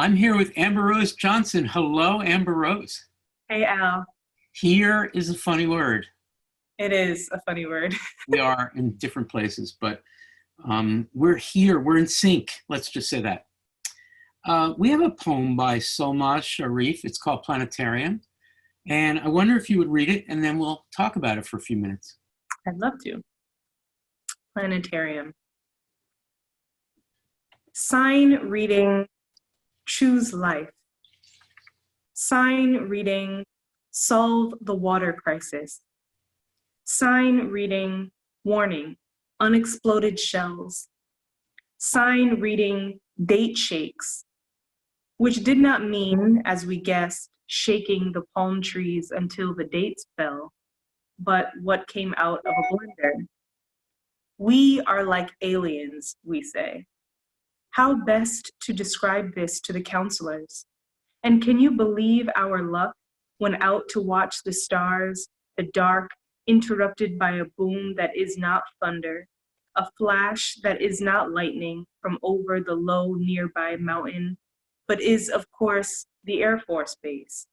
I'm here with Amber Rose Johnson. Hello, Amber Rose. Hey Al, Here is a funny word. it is a funny word. We are in different places, but we're here. We're in sync. Let's just say that. We have a poem by Solmaz Sharif. It's called Planetarium. And I wonder if you would read it, and then we'll talk about it for a few minutes. I'd love to. Planetarium. Sign reading, choose life. Sign reading, solve the water crisis. Sign reading, warning, unexploded shells. Sign reading, date shakes, which did not mean, as we guessed, shaking the palm trees until the dates fell, but what came out of a blender. We are like aliens, we say. How best to describe this to the counselors? And can you believe our luck when out to watch the stars, the dark, interrupted by a boom that is not thunder, a flash that is not lightning from over the low nearby mountain, but is, of course, the Air Force Base,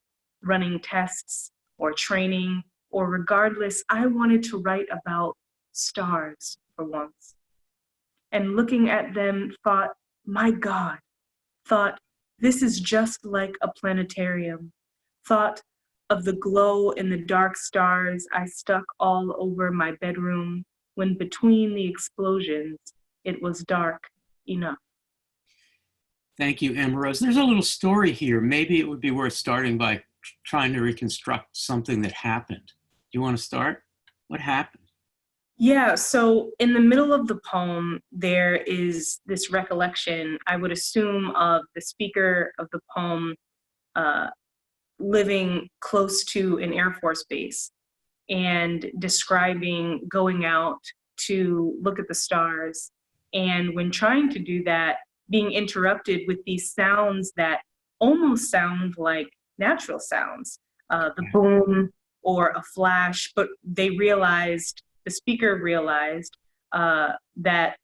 running tests or training, or regardless, I wanted to write about stars for once. And looking at them, thought, my God, thought, this is just like a planetarium, thought of the glow in the dark stars I stuck all over my bedroom when between the explosions, it was dark enough. Thank you, Amber Rose. There's a little story here. Maybe it would be worth starting by trying to reconstruct something that happened. Do you want to start? What happened? Yeah, so in the middle of the poem, there is this recollection, I would assume, of the speaker of the poem living close to an Air Force base and describing going out to look at the stars. And when trying to do that, being interrupted with these sounds that almost sound like natural sounds, the boom or a flash, but they realized, the speaker realized that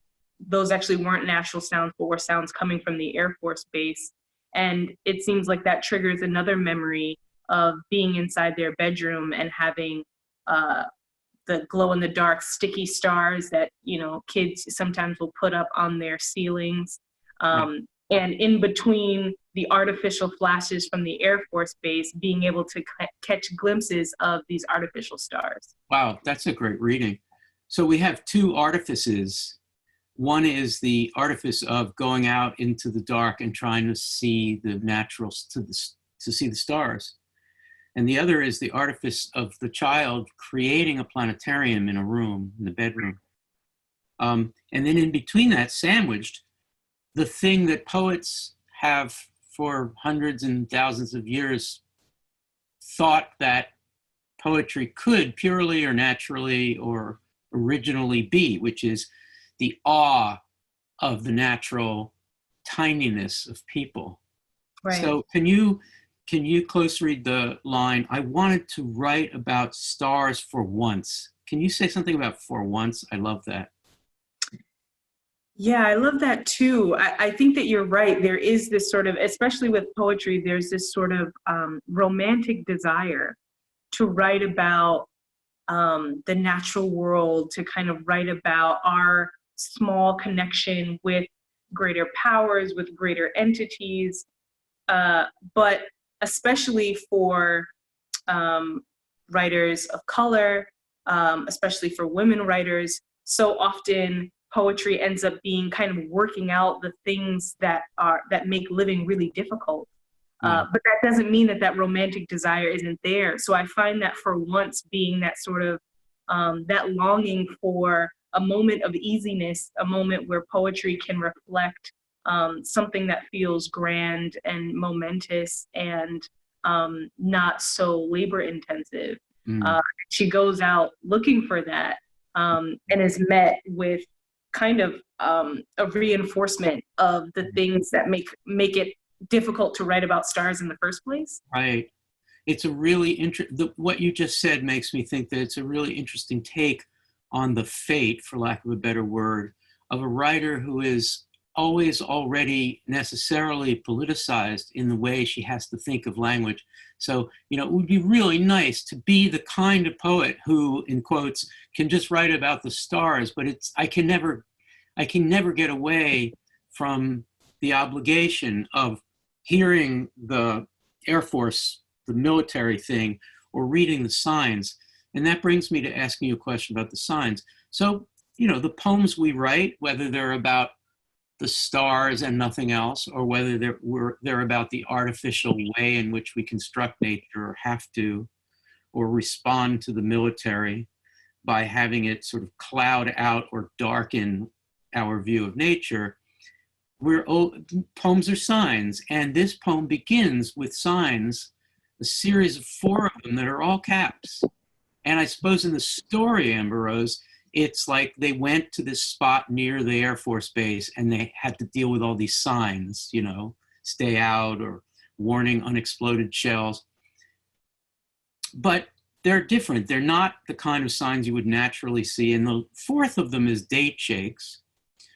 those actually weren't natural sounds, but were sounds coming from the Air Force Base. And it seems like that triggers another memory of being inside their bedroom and having the glow in the dark sticky stars that, you know, kids sometimes will put up on their ceilings. And in between the artificial flashes from the Air Force Base, being able to catch glimpses of these artificial stars. Wow, that's a great reading. So we have two artifices. One is the artifice of going out into the dark and trying to see the naturals, to see the stars. And the other is the artifice of the child creating a planetarium in a room, in the bedroom. And then in between that, sandwiched, the thing that poets have for hundreds and thousands of years thought that poetry could purely or naturally or originally be, which is the awe of the natural tininess of people. Right. So can you close read the line, I wanted to write about stars for once. Can you say something about for once? I love that. Yeah, I love that too. I think that you're right. There is this sort of, especially with poetry, there's this sort of romantic desire to write about the natural world, to kind of write about our small connection with greater powers, with greater entities. But especially for writers of color, especially for women writers, so often poetry ends up being kind of working out the things that make living really difficult. But that doesn't mean that romantic desire isn't there. So I find that for once being that sort of that longing for a moment of easiness, a moment where poetry can reflect something that feels grand and momentous and not so labor intensive. She goes out looking for that and is met with kind of a reinforcement of the things that make it difficult to write about stars in the first place. Right. It's a really what you just said makes me think that it's a really interesting take on the fate, for lack of a better word, of a writer who is always already necessarily politicized in the way she has to think of language. So, it would be really nice to be the kind of poet who, in quotes, can just write about the stars, but I can never get away from the obligation of hearing the Air Force, the military thing, or reading the signs. And that brings me to asking you a question about the signs. So, the poems we write, whether they're about the stars and nothing else, or whether they're about the artificial way in which we construct nature or have to, or respond to the military by having it sort of cloud out or darken our view of nature, poems are signs. And this poem begins with signs, a series of 4 of them that are all caps. And I suppose in the story, Amber Rose, it's like they went to this spot near the Air Force Base and they had to deal with all these signs, stay out or warning unexploded shells. But they're different. They're not the kind of signs you would naturally see. And the 4th of them is date shakes,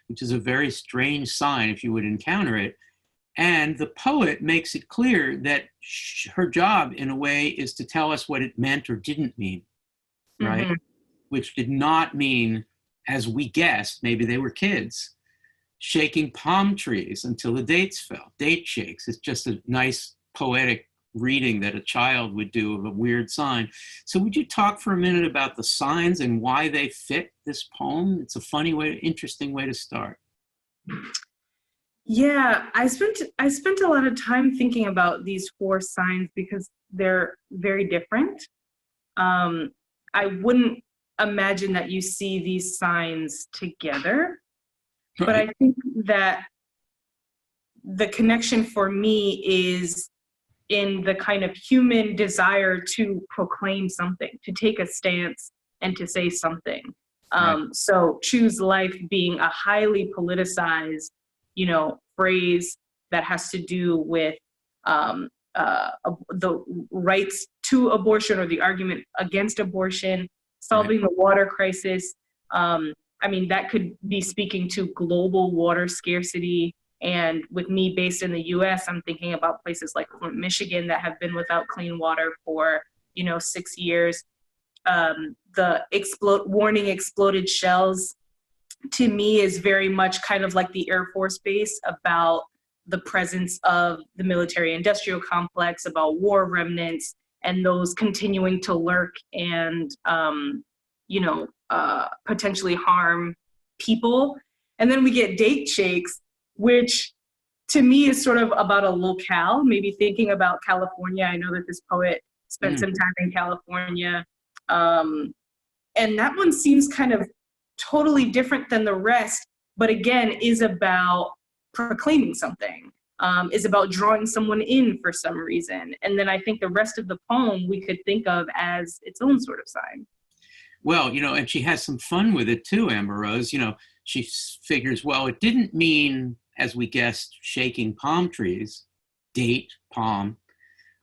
which is a very strange sign if you would encounter it. And the poet makes it clear that her job, in a way, is to tell us what it meant or didn't mean, right? Mm-hmm. Which did not mean, as we guessed, maybe they were kids, shaking palm trees until the dates fell. Date shakes. It's just a nice poetic reading that a child would do of a weird sign. So would you talk for a minute about the signs and why they fit this poem? It's a funny way, interesting way to start. Yeah, I spent a lot of time thinking about these 4 signs because they're very different. I wouldn't imagine that you see these signs together, right. But I think that the connection for me is in the kind of human desire to proclaim something, to take a stance and to say something. Right. So choose life being a highly politicized, phrase that has to do with the rights to abortion or the argument against abortion, solving the water crisis. That could be speaking to global water scarcity. And with me based in the US, I'm thinking about places like Flint, Michigan that have been without clean water for, 6 years. The warning exploded shells to me is very much kind of like the Air Force Base, about the presence of the military industrial complex, about war remnants, and those continuing to lurk and, potentially harm people. And then we get date shakes, which to me is sort of about a locale, maybe thinking about California. I know that this poet spent some time in California. And that one seems kind of totally different than the rest, but again, is about proclaiming something, is about drawing someone in for some reason. And then I think the rest of the poem we could think of as its own sort of sign. Well, and she has some fun with it too, Amber Rose. She figures, well, it didn't mean, as we guessed, shaking palm trees, date, palm,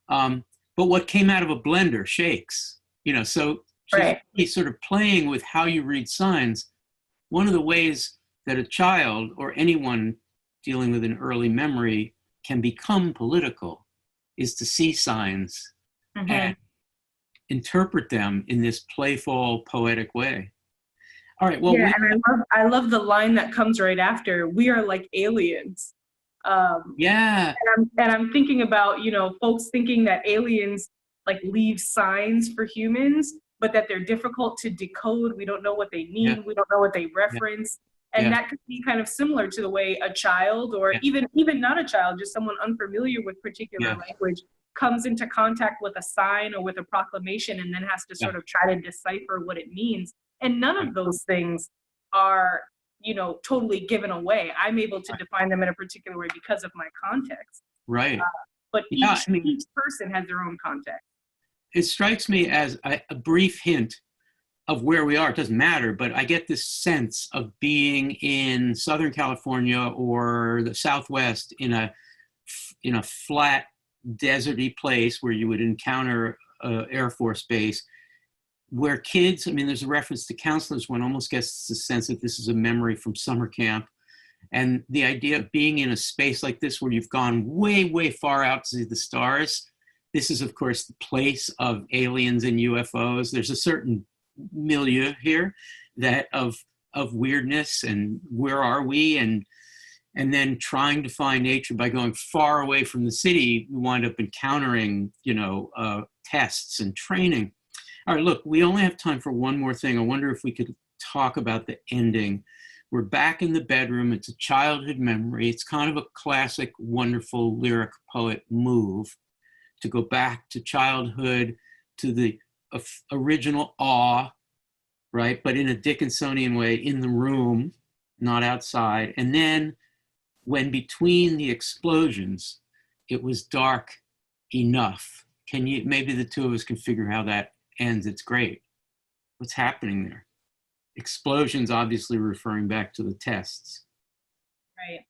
but what came out of a blender shakes, so she's sort of playing with how you read signs. One of the ways that a child or anyone dealing with an early memory can become political is to see signs and interpret them in this playful, poetic way. All right. Well, yeah, and I love the line that comes right after. We are like aliens. Yeah. And I'm thinking about, folks thinking that aliens like leave signs for humans, but that they're difficult to decode. We don't know what they mean. Yeah. We don't know what they reference. Yeah. And that could be kind of similar to the way a child, or even not a child, just someone unfamiliar with particular language, comes into contact with a sign or with a proclamation and then has to sort of try to decipher what it means. And none of those things are, totally given away. I'm able to define them in a particular way because of my context. Right. But each person has their own context. It strikes me as a brief hint of where we are. It doesn't matter, but I get this sense of being in Southern California or the Southwest in a flat, deserty place where you would encounter an Air Force base, where kids, there's a reference to counselors, one almost gets the sense that this is a memory from summer camp, And the idea of being in a space like this where you've gone way, way far out to see the stars. This is, of course, the place of aliens and UFOs. There's a certain milieu here that of weirdness and where are we, and then trying to find nature by going far away from the city. We wind up encountering, tests and training. All right, look, we only have time for one more thing. I wonder if we could talk about the ending. We're back in the bedroom. It's a childhood memory. It's kind of a classic, wonderful lyric poet move to go back to childhood, to the original awe, right? But in a Dickinsonian way, in the room, not outside. And then when between the explosions, it was dark enough. Maybe the two of us can figure how that ends. It's great. What's happening there? Explosions obviously referring back to the tests. Right.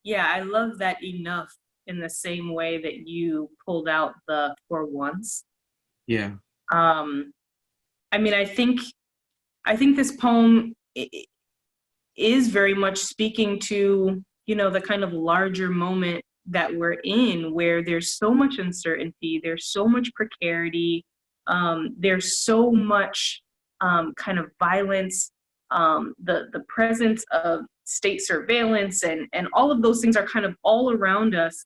Yeah, I love that enough in the same way that you pulled out the for once. Yeah. I mean, I think this poem is very much speaking to, the kind of larger moment that we're in, where there's so much uncertainty, there's so much precarity, there's so much kind of violence, the presence of state surveillance and all of those things are kind of all around us.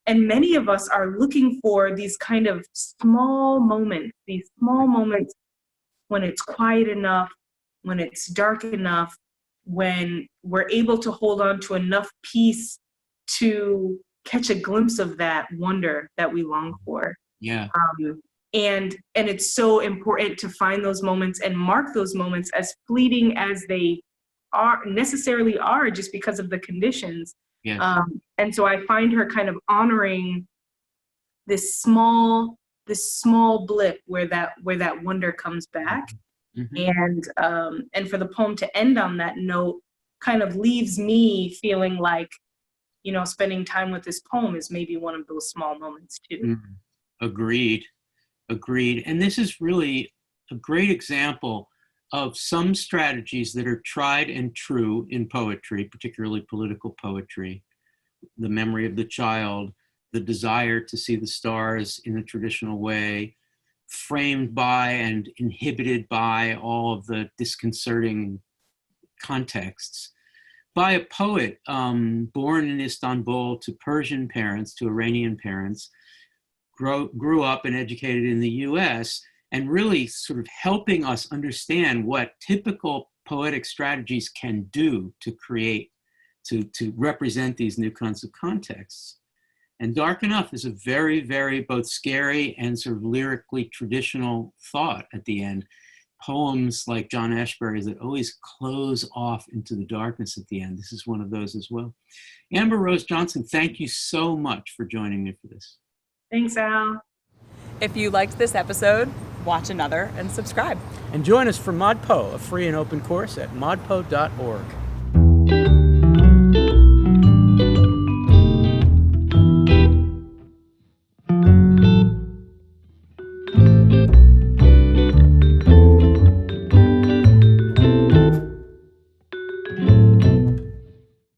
And many of us are looking for these kind of small moments when it's quiet enough, when it's dark enough, when we're able to hold on to enough peace to catch a glimpse of that wonder that we long for. Yeah. And it's so important to find those moments and mark those moments, as fleeting as they necessarily are, just because of the conditions. Yes. And so I find her kind of honoring this small blip where that wonder comes back. Mm-hmm. And for the poem to end on that note kind of leaves me feeling like, spending time with this poem is maybe one of those small moments too. Agreed. And this is really a great example of some strategies that are tried and true in poetry, particularly political poetry. The memory of the child, the desire to see the stars in a traditional way, framed by and inhibited by all of the disconcerting contexts, by a poet born in Istanbul to Persian parents, to Iranian parents, grew up and educated in the US, and really sort of helping us understand what typical poetic strategies can do to create, to represent these new kinds of contexts. And Dark Enough is a very, very both scary and sort of lyrically traditional thought at the end. Poems like John Ashbery's that always close off into the darkness at the end. This is one of those as well. Amber Rose Johnson, thank you so much for joining me for this. Thanks, Al. If you liked this episode, watch another and subscribe. And join us for ModPo, a free and open course at modpo.org.